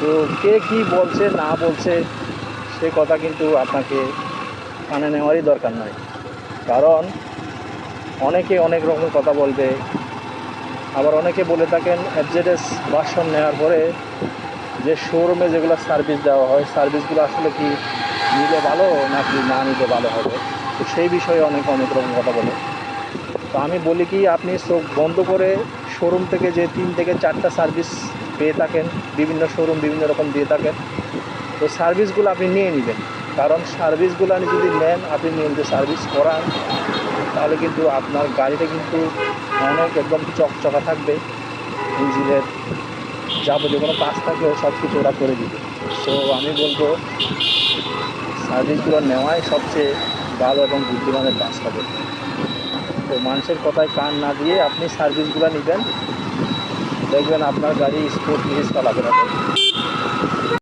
তো কে কী বলছে না বলছে সে কথা কিন্তু আপনাকে কানে নেওয়ারই দরকার নয়। কারণ অনেকে অনেক রকম কথা বলবে। আবার অনেকে বলে থাকেন এফজেডএস ভার্সন নেওয়ার পরে যে শোরুমে যেগুলো সার্ভিস দেওয়া হয় সার্ভিসগুলো আসলে কি নিলে ভালো নাকি না নিলে ভালো হবে, তো সেই বিষয়ে অনেকে অনেক রকম কথা বলে। তো আমি বলি কি, আপনি চোখ বন্ধ করে শোরুম থেকে যে 3 থেকে 4টা সার্ভিস পেয়ে থাকেন, বিভিন্ন শোরুম বিভিন্ন রকম দিয়ে থাকেন, তো সার্ভিসগুলো আপনি নিয়ে নেবেন। কারণ সার্ভিসগুলো আপনি যদি নেন, আপনি নিয়মিত সার্ভিস করান, তাহলে কিন্তু আপনার গাড়িটা কিন্তু অনেক একদম চকচকা থাকবে। ইঞ্জিনের যাবতীয় কোনো কাজ থাকলেও সব কিছু ওরা করে দিবে। তো আমি বলবো সার্ভিসগুলো নেওয়াই সবচেয়ে ভালো এবং বুদ্ধিমানের কাজ হবে। তো মানুষের কথায় কান না দিয়ে আপনি সার্ভিসগুলো নেবেন, দেখবেন আপনার গাড়ি স্মুথলি চলাফেরা করবে।